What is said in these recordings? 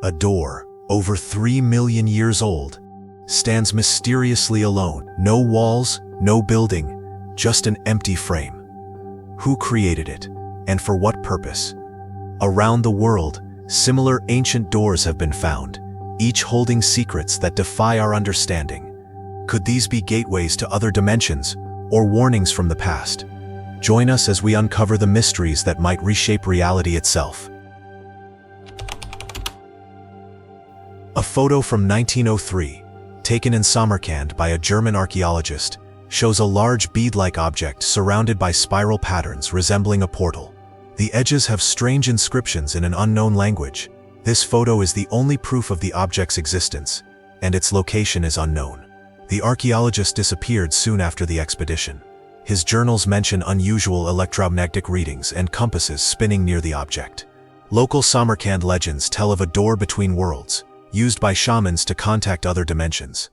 A door, over 3 million years old, stands mysteriously alone. No walls, no building, just an empty frame. Who created it, and for what purpose? Around the world, similar ancient doors have been found, each holding secrets that defy our understanding. Could these be gateways to other dimensions, or warnings from the past? Join us as we uncover the mysteries that might reshape reality itself. A photo from 1903, taken in Samarkand by a German archaeologist, shows a large bead-like object surrounded by spiral patterns resembling a portal. The edges have strange inscriptions in an unknown language. This photo is the only proof of the object's existence, and its location is unknown. The archaeologist disappeared soon after the expedition. His journals mention unusual electromagnetic readings and compasses spinning near the object. Local Samarkand legends tell of a door between worlds, used by shamans to contact other dimensions.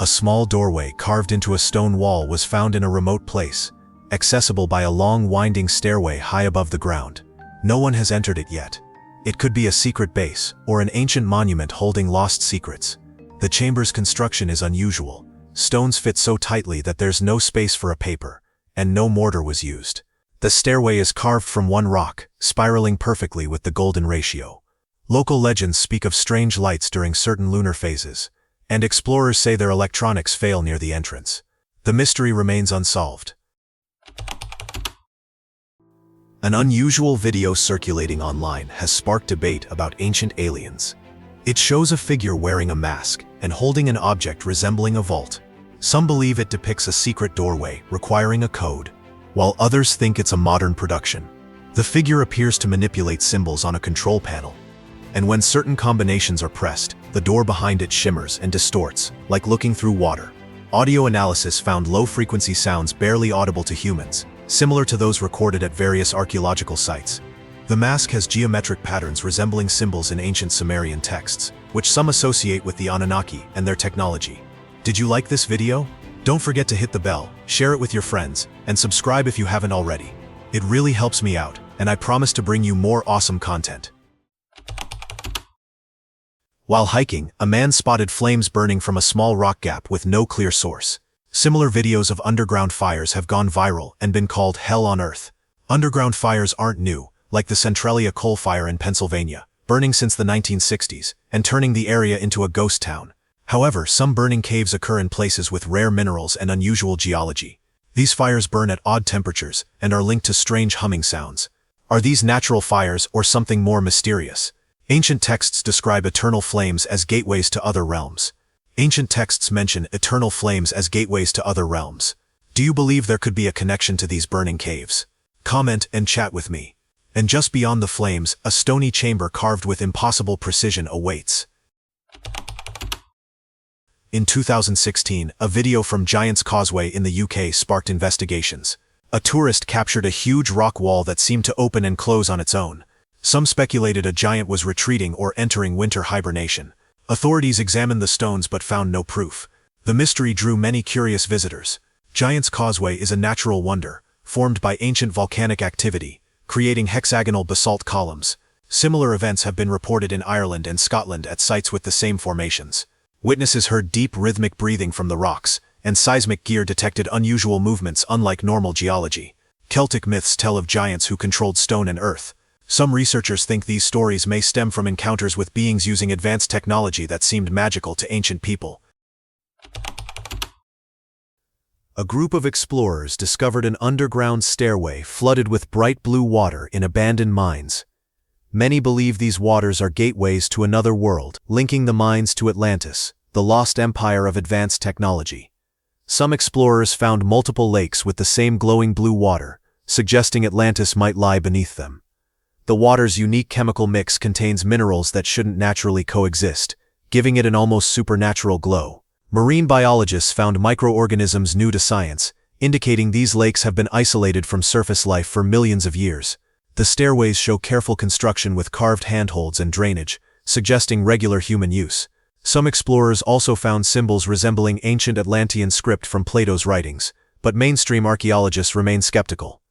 A small doorway carved into a stone wall was found in a remote place, accessible by a long winding stairway high above the ground. No one has entered it yet. It could be a secret base, or an ancient monument holding lost secrets. The chamber's construction is unusual. Stones fit so tightly that there's no space for a paper, and no mortar was used. The stairway is carved from one rock, spiraling perfectly with the golden ratio. Local legends speak of strange lights during certain lunar phases, and explorers say their electronics fail near the entrance. The mystery remains unsolved. An unusual video circulating online has sparked debate about ancient aliens. It shows a figure wearing a mask and holding an object resembling a vault. Some believe it depicts a secret doorway requiring a code, while others think it's a modern production. The figure appears to manipulate symbols on a control panel, and when certain combinations are pressed, the door behind it shimmers and distorts, like looking through water. Audio analysis found low-frequency sounds barely audible to humans, similar to those recorded at various archaeological sites. The mask has geometric patterns resembling symbols in ancient Sumerian texts, which some associate with the Anunnaki and their technology. Did you like this video? Don't forget to hit the bell, share it with your friends, and subscribe if you haven't already. It really helps me out, and I promise to bring you more awesome content. While hiking, a man spotted flames burning from a small rock gap with no clear source. Similar videos of underground fires have gone viral and been called hell on earth. Underground fires aren't new, like the Centralia coal fire in Pennsylvania, burning since the 1960s and turning the area into a ghost town. However, some burning caves occur in places with rare minerals and unusual geology. These fires burn at odd temperatures and are linked to strange humming sounds. Are these natural fires or something more mysterious? Ancient texts describe eternal flames as gateways to other realms. Ancient texts mention eternal flames as gateways to other realms. Do you believe there could be a connection to these burning caves? Comment and chat with me. And just beyond the flames, a stony chamber carved with impossible precision awaits. In 2016, a video from Giant's Causeway in the UK sparked investigations. A tourist captured a huge rock wall that seemed to open and close on its own. Some speculated a giant was retreating or entering winter hibernation. Authorities examined the stones but found no proof. The mystery drew many curious visitors. Giant's Causeway is a natural wonder, formed by ancient volcanic activity, creating hexagonal basalt columns. Similar events have been reported in Ireland and Scotland at sites with the same formations. Witnesses heard deep rhythmic breathing from the rocks, and seismic gear detected unusual movements unlike normal geology. Celtic myths tell of giants who controlled stone and earth. Some researchers think these stories may stem from encounters with beings using advanced technology that seemed magical to ancient people. A group of explorers discovered an underground stairway flooded with bright blue water in abandoned mines. Many believe these waters are gateways to another world, linking the mines to Atlantis, the lost empire of advanced technology. Some explorers found multiple lakes with the same glowing blue water, suggesting Atlantis might lie beneath them. The water's unique chemical mix contains minerals that shouldn't naturally coexist, giving it an almost supernatural glow. Marine biologists found microorganisms new to science, indicating these lakes have been isolated from surface life for millions of years. The stairways show careful construction with carved handholds and drainage, suggesting regular human use. Some explorers also found symbols resembling ancient Atlantean script from Plato's writings, but mainstream archaeologists remain skeptical.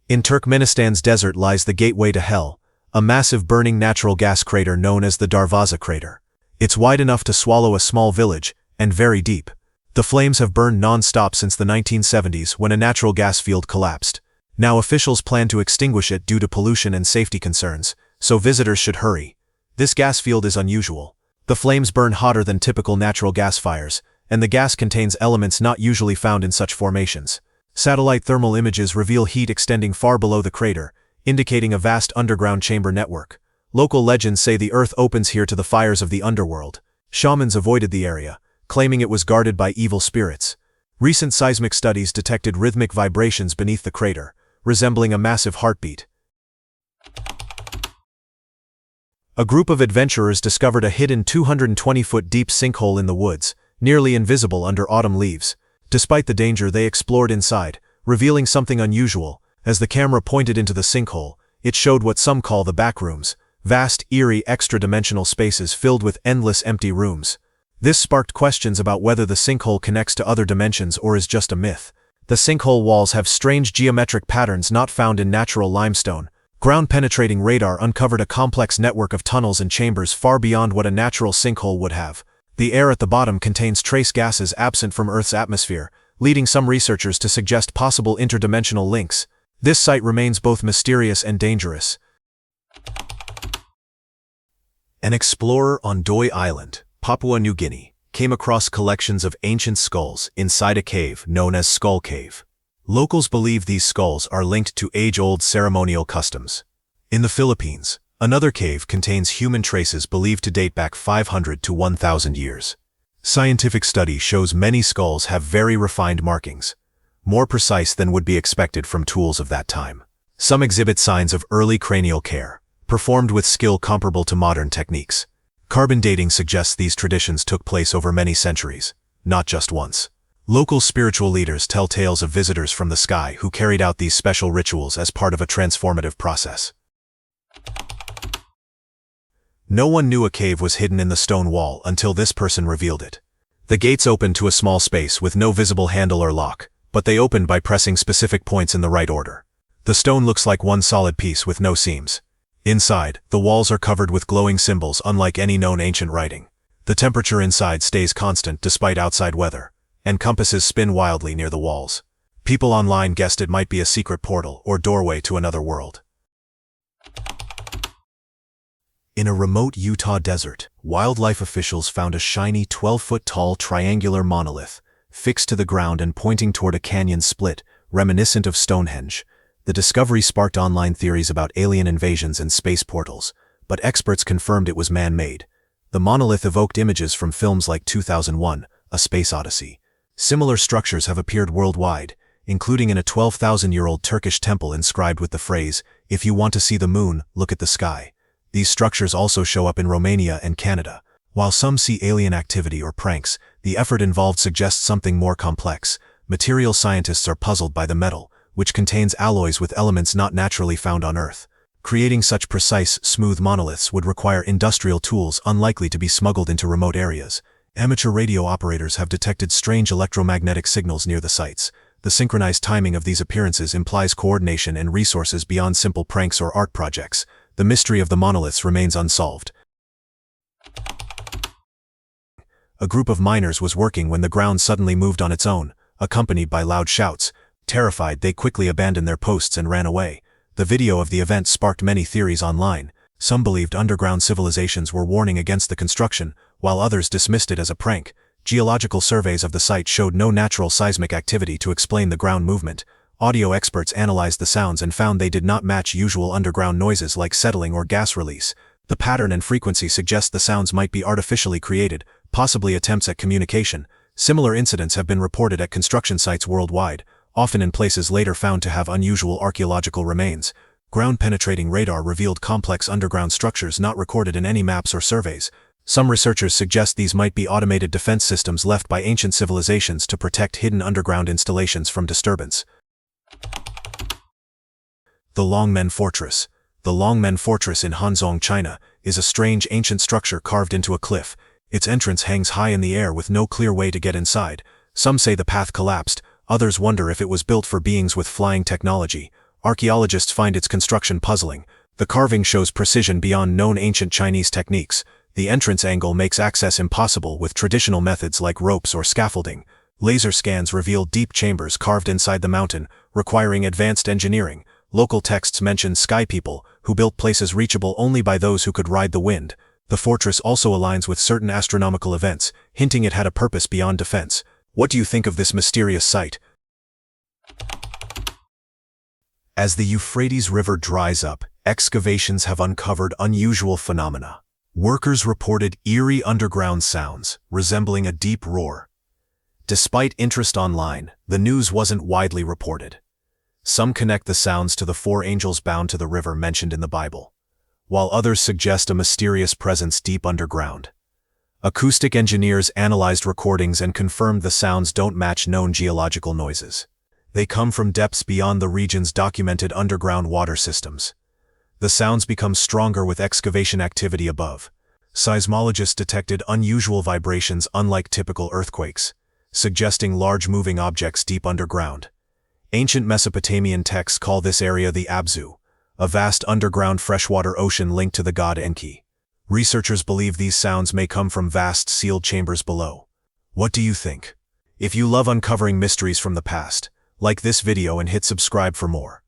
In Turkmenistan's desert lies the gateway to hell, a massive burning natural gas crater known as the Darvaza crater. It's wide enough to swallow a small village, and very deep. The flames have burned non-stop since the 1970s when a natural gas field collapsed. Now officials plan to extinguish it due to pollution and safety concerns, so visitors should hurry. This gas field is unusual. The flames burn hotter than typical natural gas fires, and the gas contains elements not usually found in such formations. Satellite thermal images reveal heat extending far below the crater, indicating a vast underground chamber network. Local legends say the earth opens here to the fires of the underworld. Shamans avoided the area, claiming it was guarded by evil spirits. Recent seismic studies detected rhythmic vibrations beneath the crater, resembling a massive heartbeat. A group of adventurers discovered a hidden 220-foot deep sinkhole in the woods, nearly invisible under autumn leaves. Despite the danger, they explored inside, revealing something unusual. As the camera pointed into the sinkhole, it showed what some call the backrooms, vast, eerie, extra-dimensional spaces filled with endless empty rooms. This sparked questions about whether the sinkhole connects to other dimensions or is just a myth. The sinkhole walls have strange geometric patterns not found in natural limestone. Ground-penetrating radar uncovered a complex network of tunnels and chambers far beyond what a natural sinkhole would have. The air at the bottom contains trace gases absent from Earth's atmosphere, leading some researchers to suggest possible interdimensional links. This site remains both mysterious and dangerous. An explorer on Doi Island, Papua New Guinea, came across collections of ancient skulls inside a cave known as Skull Cave. Locals believe these skulls are linked to age-old ceremonial customs. In the Philippines, another cave contains human traces believed to date back 500 to 1,000 years. Scientific study shows many skulls have very refined markings, more precise than would be expected from tools of that time. Some exhibit signs of early cranial care, performed with skill comparable to modern techniques. Carbon dating suggests these traditions took place over many centuries, not just once. Local spiritual leaders tell tales of visitors from the sky who carried out these special rituals as part of a transformative process. No one knew a cave was hidden in the stone wall until this person revealed it. The gates opened to a small space with no visible handle or lock, but they opened by pressing specific points in the right order. The stone looks like one solid piece with no seams. Inside, the walls are covered with glowing symbols unlike any known ancient writing. The temperature inside stays constant despite outside weather, and compasses spin wildly near the walls. People online guessed it might be a secret portal or doorway to another world. In a remote Utah desert, wildlife officials found a shiny 12-foot-tall triangular monolith, fixed to the ground and pointing toward a canyon split, reminiscent of Stonehenge. The discovery sparked online theories about alien invasions and space portals, but experts confirmed it was man-made. The monolith evoked images from films like 2001, A Space Odyssey. Similar structures have appeared worldwide, including in a 12,000-year-old Turkish temple inscribed with the phrase, "If you want to see the moon, look at the sky." These structures also show up in Romania and Canada. While some see alien activity or pranks, the effort involved suggests something more complex. Material scientists are puzzled by the metal, which contains alloys with elements not naturally found on Earth. Creating such precise, smooth monoliths would require industrial tools unlikely to be smuggled into remote areas. Amateur radio operators have detected strange electromagnetic signals near the sites. The synchronized timing of these appearances implies coordination and resources beyond simple pranks or art projects. The mystery of the monoliths remains unsolved. A group of miners was working when the ground suddenly moved on its own, accompanied by loud shouts. Terrified, they quickly abandoned their posts and ran away. The video of the event sparked many theories online. Some believed underground civilizations were warning against the construction, while others dismissed it as a prank. Geological surveys of the site showed no natural seismic activity to explain the ground movement. Audio experts analyzed the sounds and found they did not match usual underground noises like settling or gas release. The pattern and frequency suggest the sounds might be artificially created, possibly attempts at communication. Similar incidents have been reported at construction sites worldwide, often in places later found to have unusual archaeological remains. Ground-penetrating radar revealed complex underground structures not recorded in any maps or surveys. Some researchers suggest these might be automated defense systems left by ancient civilizations to protect hidden underground installations from disturbance. The Longmen Fortress. The Longmen Fortress in Hanzhong, China, is a strange ancient structure carved into a cliff. Its entrance hangs high in the air with no clear way to get inside. Some say the path collapsed, others wonder if it was built for beings with flying technology, Archaeologists find its construction puzzling. The carving shows precision beyond known ancient Chinese techniques. The entrance angle makes access impossible with traditional methods like ropes or scaffolding. Laser scans reveal deep chambers carved inside the mountain, requiring advanced engineering. Local texts mention sky people, who built places reachable only by those who could ride the wind. The fortress also aligns with certain astronomical events, hinting it had a purpose beyond defense. What do you think of this mysterious site? As the Euphrates River dries up, excavations have uncovered unusual phenomena. Workers reported eerie underground sounds, resembling a deep roar. Despite interest online, the news wasn't widely reported. Some connect the sounds to the four angels bound to the river mentioned in the Bible, while others suggest a mysterious presence deep underground. Acoustic engineers analyzed recordings and confirmed the sounds don't match known geological noises. They come from depths beyond the region's documented underground water systems. The sounds become stronger with excavation activity above. Seismologists detected unusual vibrations unlike typical earthquakes, suggesting large moving objects deep underground. Ancient Mesopotamian texts call this area the Abzu, a vast underground freshwater ocean linked to the god Enki. Researchers believe these sounds may come from vast sealed chambers below. What do you think? If you love uncovering mysteries from the past, like this video and hit subscribe for more.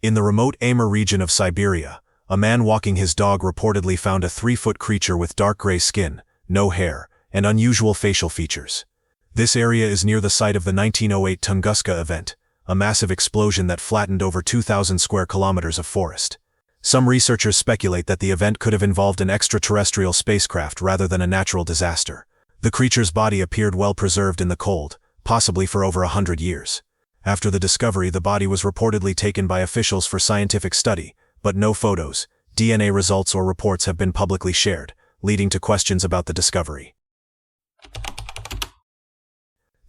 In the remote Amur region of Siberia, a man walking his dog reportedly found a 3-foot creature with dark gray skin, no hair, and unusual facial features. This area is near the site of the 1908 Tunguska event, a massive explosion that flattened over 2,000 square kilometers of forest. Some researchers speculate that the event could have involved an extraterrestrial spacecraft rather than a natural disaster. The creature's body appeared well preserved in the cold, possibly for over 100 years. After the discovery, the body was reportedly taken by officials for scientific study, but no photos, DNA results or reports have been publicly shared, leading to questions about the discovery.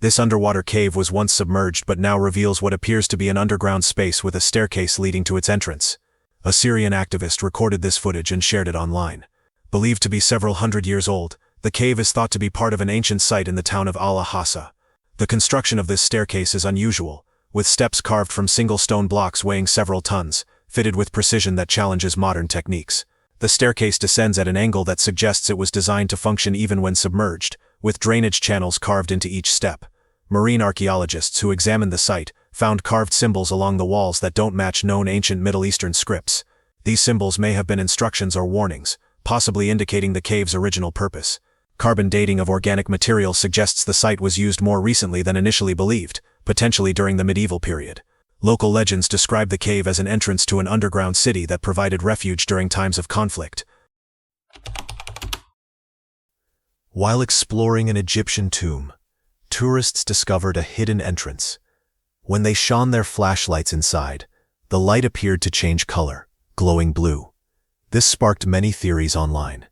This underwater cave was once submerged but now reveals what appears to be an underground space with a staircase leading to its entrance. A Syrian activist recorded this footage and shared it online. Believed to be several hundred years old, the cave is thought to be part of an ancient site in the town of Al-Ahassa. The construction of this staircase is unusual, with steps carved from single stone blocks weighing several tons, fitted with precision that challenges modern techniques. The staircase descends at an angle that suggests it was designed to function even when submerged, with drainage channels carved into each step. Marine archaeologists who examined the site found carved symbols along the walls that don't match known ancient Middle Eastern scripts. These symbols may have been instructions or warnings, possibly indicating the cave's original purpose. Carbon dating of organic materials suggests the site was used more recently than initially believed, potentially during the medieval period. Local legends describe the cave as an entrance to an underground city that provided refuge during times of conflict. While exploring an Egyptian tomb, tourists discovered a hidden entrance. When they shone their flashlights inside, the light appeared to change color, glowing blue. This sparked many theories online.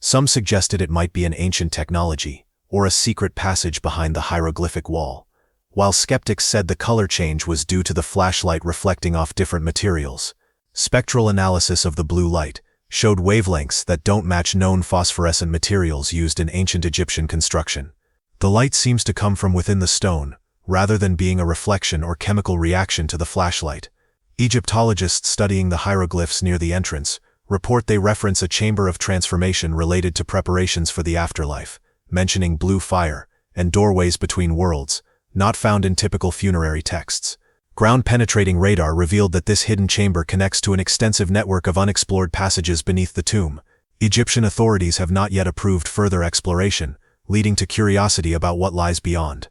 Some suggested it might be an ancient technology, or a secret passage behind the hieroglyphic wall, while skeptics said the color change was due to the flashlight reflecting off different materials. Spectral analysis of the blue light showed wavelengths that don't match known phosphorescent materials used in ancient Egyptian construction. The light seems to come from within the stone, rather than being a reflection or chemical reaction to the flashlight. Egyptologists studying the hieroglyphs near the entrance report they reference a chamber of transformation related to preparations for the afterlife, mentioning blue fire and doorways between worlds, not found in typical funerary texts. Ground-penetrating radar revealed that this hidden chamber connects to an extensive network of unexplored passages beneath the tomb. Egyptian authorities have not yet approved further exploration, leading to curiosity about what lies beyond.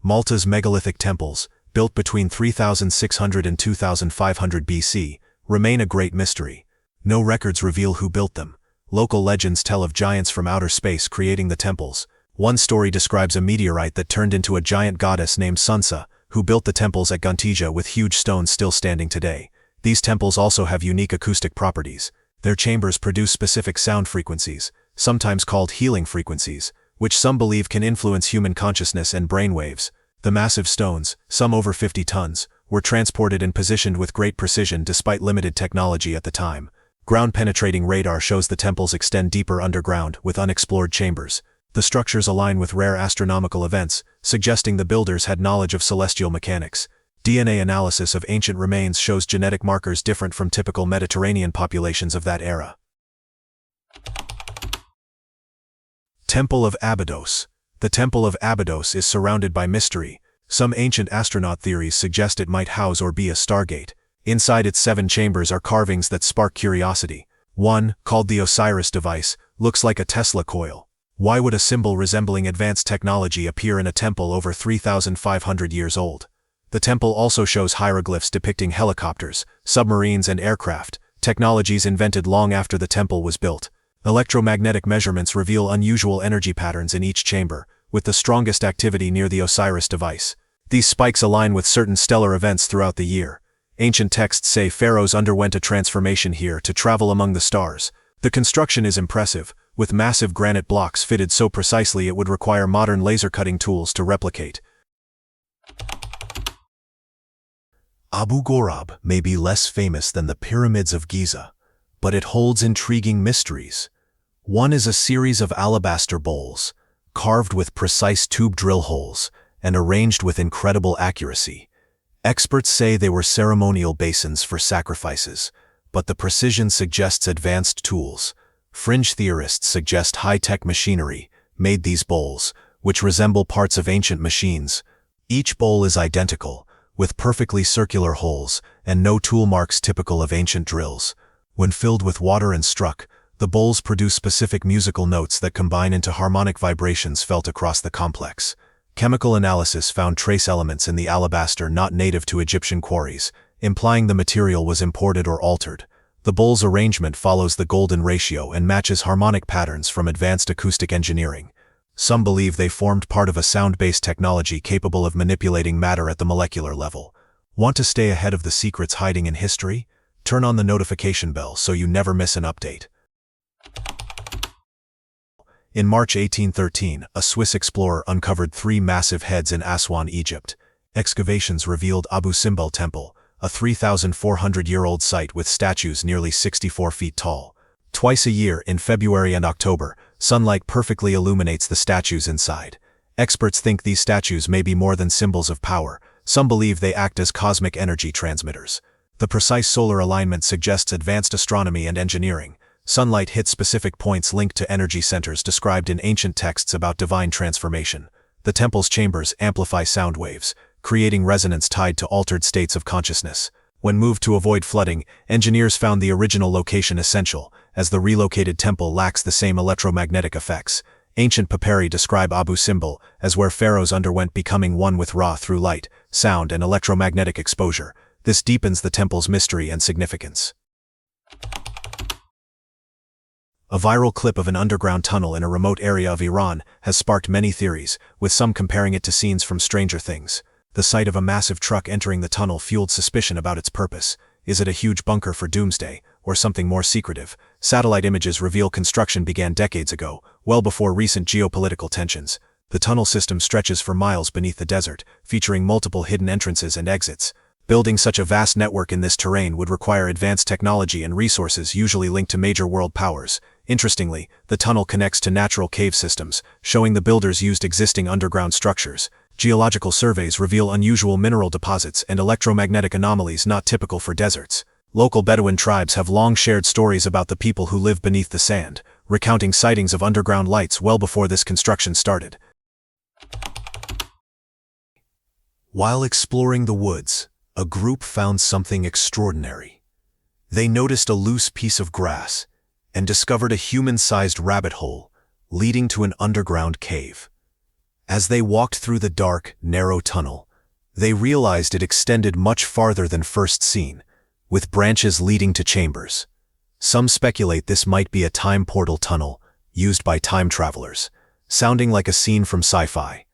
Malta's megalithic temples, built between 3600 and 2500 BC, remain a great mystery. No records reveal who built them. Local legends tell of giants from outer space creating the temples. One story describes a meteorite that turned into a giant goddess named Sunsa, who built the temples at Gontija with huge stones still standing today. These temples also have unique acoustic properties. Their chambers produce specific sound frequencies, sometimes called healing frequencies, which some believe can influence human consciousness and brainwaves. The massive stones, some over 50 tons, were transported and positioned with great precision despite limited technology at the time. Ground-penetrating radar shows the temples extend deeper underground with unexplored chambers. The structures align with rare astronomical events, suggesting the builders had knowledge of celestial mechanics. DNA analysis of ancient remains shows genetic markers different from typical Mediterranean populations of that era. Temple of Abydos. The Temple of Abydos is surrounded by mystery. Some ancient astronaut theories suggest it might house or be a stargate. Inside its 7 chambers are carvings that spark curiosity. One, called the Osiris device, looks like a Tesla coil. Why would a symbol resembling advanced technology appear in a temple over 3,500 years old? The temple also shows hieroglyphs depicting helicopters, submarines, and aircraft, technologies invented long after the temple was built. Electromagnetic measurements reveal unusual energy patterns in each chamber, with the strongest activity near the Osiris device. These spikes align with certain stellar events throughout the year. Ancient texts say pharaohs underwent a transformation here to travel among the stars. The construction is impressive, with massive granite blocks fitted so precisely it would require modern laser cutting tools to replicate. Abu Ghorab may be less famous than the pyramids of Giza, but it holds intriguing mysteries. One is a series of alabaster bowls, carved with precise tube drill holes and arranged with incredible accuracy. Experts say they were ceremonial basins for sacrifices, but the precision suggests advanced tools. Fringe theorists suggest high-tech machinery made these bowls, which resemble parts of ancient machines. Each bowl is identical, with perfectly circular holes and no tool marks typical of ancient drills. When filled with water and struck, the bowls produce specific musical notes that combine into harmonic vibrations felt across the complex. Chemical analysis found trace elements in the alabaster not native to Egyptian quarries, implying the material was imported or altered. The bowl's arrangement follows the golden ratio and matches harmonic patterns from advanced acoustic engineering. Some believe they formed part of a sound-based technology capable of manipulating matter at the molecular level. Want to stay ahead of the secrets hiding in history? Turn on the notification bell so you never miss an update. In March 1813, a Swiss explorer uncovered 3 massive heads in Aswan, Egypt. Excavations revealed Abu Simbel Temple, a 3,400-year-old site with statues nearly 64 feet tall. Twice a year, in February and October, sunlight perfectly illuminates the statues inside. Experts think these statues may be more than symbols of power. Some believe they act as cosmic energy transmitters. The precise solar alignment suggests advanced astronomy and engineering. Sunlight hits specific points linked to energy centers described in ancient texts about divine transformation. The temple's chambers amplify sound waves, creating resonance tied to altered states of consciousness. When moved to avoid flooding, engineers found the original location essential, as the relocated temple lacks the same electromagnetic effects. Ancient papyri describe Abu Simbel as where pharaohs underwent becoming one with Ra through light, sound, and electromagnetic exposure. This deepens the temple's mystery and significance. A viral clip of an underground tunnel in a remote area of Iran has sparked many theories, with some comparing it to scenes from Stranger Things. The sight of a massive truck entering the tunnel fueled suspicion about its purpose. Is it a huge bunker for doomsday, or something more secretive? Satellite images reveal construction began decades ago, well before recent geopolitical tensions. The tunnel system stretches for miles beneath the desert, featuring multiple hidden entrances and exits. Building such a vast network in this terrain would require advanced technology and resources usually linked to major world powers. Interestingly, the tunnel connects to natural cave systems, showing the builders used existing underground structures. Geological surveys reveal unusual mineral deposits and electromagnetic anomalies not typical for deserts. Local Bedouin tribes have long shared stories about the people who live beneath the sand, recounting sightings of underground lights well before this construction started. While exploring the woods, a group found something extraordinary. They noticed a loose piece of grass and discovered a human-sized rabbit hole leading to an underground cave. As they walked through the dark, narrow tunnel, they realized it extended much farther than first seen, with branches leading to chambers. Some speculate this might be a time portal tunnel used by time travelers, sounding like a scene from sci-fi.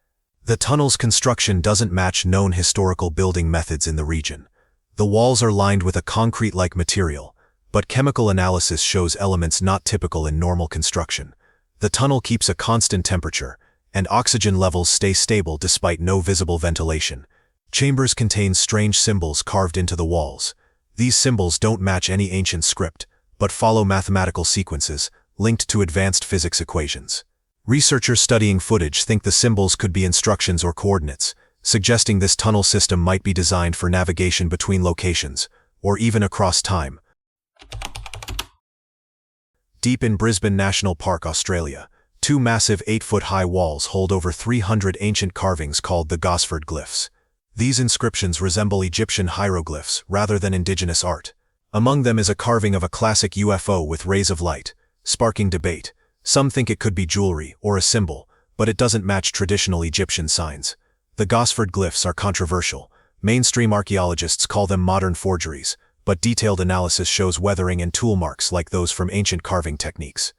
The tunnel's construction doesn't match known historical building methods in the region. The walls are lined with a concrete-like material, but chemical analysis shows elements not typical in normal construction. The tunnel keeps a constant temperature, and oxygen levels stay stable despite no visible ventilation. Chambers contain strange symbols carved into the walls. These symbols don't match any ancient script, but follow mathematical sequences linked to advanced physics equations. Researchers studying footage think the symbols could be instructions or coordinates, suggesting this tunnel system might be designed for navigation between locations, or even across time. Deep in Brisbane National Park, Australia, two massive 8-foot-high walls hold over 300 ancient carvings called the Gosford Glyphs. These inscriptions resemble Egyptian hieroglyphs rather than indigenous art. Among them is a carving of a classic UFO with rays of light, sparking debate. Some think it could be jewelry or a symbol, but it doesn't match traditional Egyptian signs. The Gosford Glyphs are controversial. Mainstream archaeologists call them modern forgeries, but detailed analysis shows weathering and tool marks like those from ancient carving techniques.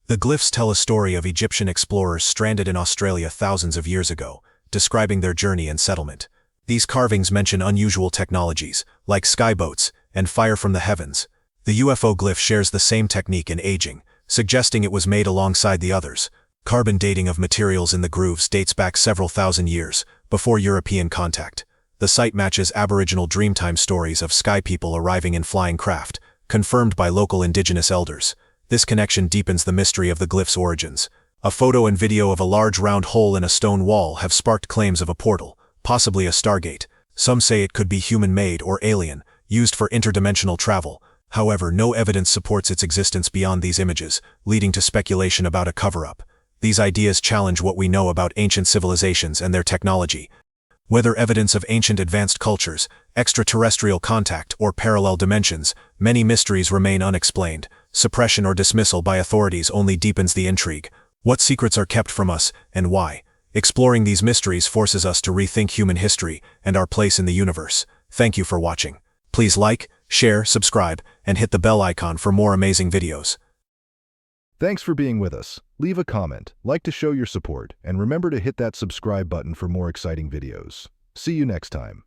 The glyphs tell a story of Egyptian explorers stranded in Australia thousands of years ago, describing their journey and settlement. These carvings mention unusual technologies, like skyboats and fire from the heavens. The UFO glyph shares the same technique in aging, suggesting it was made alongside the others. Carbon dating of materials in the grooves dates back several thousand years, before European contact. The site matches Aboriginal Dreamtime stories of sky people arriving in flying craft, confirmed by local indigenous elders. This connection deepens the mystery of the glyph's origins. A photo and video of a large round hole in a stone wall have sparked claims of a portal, possibly a stargate. Some say it could be human-made or alien, used for interdimensional travel. However, no evidence supports its existence beyond these images, leading to speculation about a cover-up. These ideas challenge what we know about ancient civilizations and their technology. Whether evidence of ancient advanced cultures, extraterrestrial contact, or parallel dimensions, many mysteries remain unexplained. Suppression or dismissal by authorities only deepens the intrigue. What secrets are kept from us, and why? Exploring these mysteries forces us to rethink human history and our place in the universe. Thank you for watching. Please like, share, subscribe, and hit the bell icon for more amazing videos. Thanks for being with us. Leave a comment, like to show your support, and remember to hit that subscribe button for more exciting videos. See you next time.